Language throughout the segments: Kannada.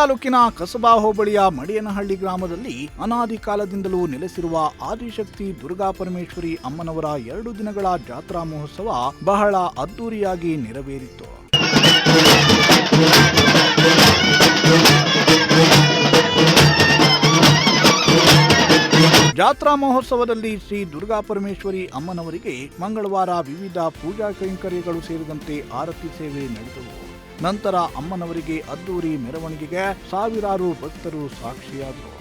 ತಾಲೂಕಿನ ಕಸಬಾ ಹೋಬಳಿಯ ಮಡಿಯನಹಳ್ಳಿ ಗ್ರಾಮದಲ್ಲಿ ಅನಾದಿ ಕಾಲದಿಂದಲೂ ನೆಲೆಸಿರುವ ಆದಿಶಕ್ತಿ ದುರ್ಗಾ ಪರಮೇಶ್ವರಿ ಅಮ್ಮನವರ 2 ದಿನಗಳ ಜಾತ್ರಾ ಮಹೋತ್ಸವ ಬಹಳ ಅದ್ದೂರಿಯಾಗಿ ನೆರವೇರಿತು. ಜಾತ್ರಾ ಮಹೋತ್ಸವದಲ್ಲಿ ಶ್ರೀ ದುರ್ಗಾ ಪರಮೇಶ್ವರಿ ಅಮ್ಮನವರಿಗೆ ಮಂಗಳವಾರ ವಿವಿಧ ಪೂಜಾ ಕೈಂಕರ್ಯಗಳು ಸೇರಿದಂತೆ ಆರತಿ ಸೇವೆ ನಡೆದವು. ನಂತರ ಅಮ್ಮನವರಿಗೆ ಅದ್ದೂರಿ ಮೆರವಣಿಗೆಗೆ ಸಾವಿರಾರು ಭಕ್ತರು ಸಾಕ್ಷಿಯಾದರು.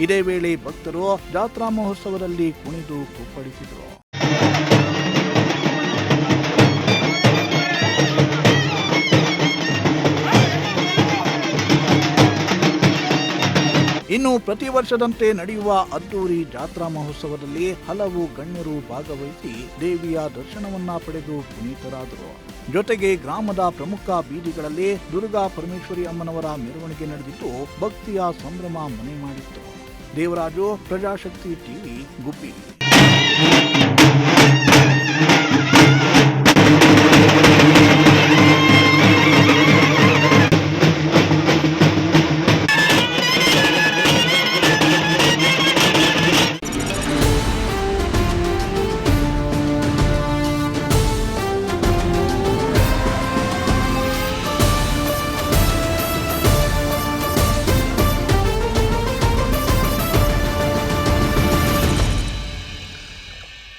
ಇದೇ ವೇಳೆ ಭಕ್ತರು ಜಾತ್ರಾ ಮಹೋತ್ಸವದಲ್ಲಿ ಕುಣಿದು ಕುಪ್ಪಳಿಸಿದರು. ಇನ್ನು ಪ್ರತಿ ವರ್ಷದಂತೆ ನಡೆಯುವ ಅದ್ದೂರಿ ಜಾತ್ರಾ ಮಹೋತ್ಸವದಲ್ಲಿ ಹಲವು ಗಣ್ಯರು ಭಾಗವಹಿಸಿ ದೇವಿಯ ದರ್ಶನವನ್ನ ಪಡೆದು ಪುನೀತರಾದರು. ಜೊತೆಗೆ ಗ್ರಾಮದ ಪ್ರಮುಖ ಬೀದಿಗಳಲ್ಲಿ ದುರ್ಗಾ ಪರಮೇಶ್ವರಿ ಅಮ್ಮನವರ ಮೆರವಣಿಗೆ ನಡೆದಿದ್ದು ಭಕ್ತಿಯ ಸಂಭ್ರಮ ಮನೆ ಮಾಡಿತ್ತು. ದೇವರಾಜು, ಪ್ರಜಾಶಕ್ತಿ ಟಿವಿ, ಗುಬ್ಬಿ.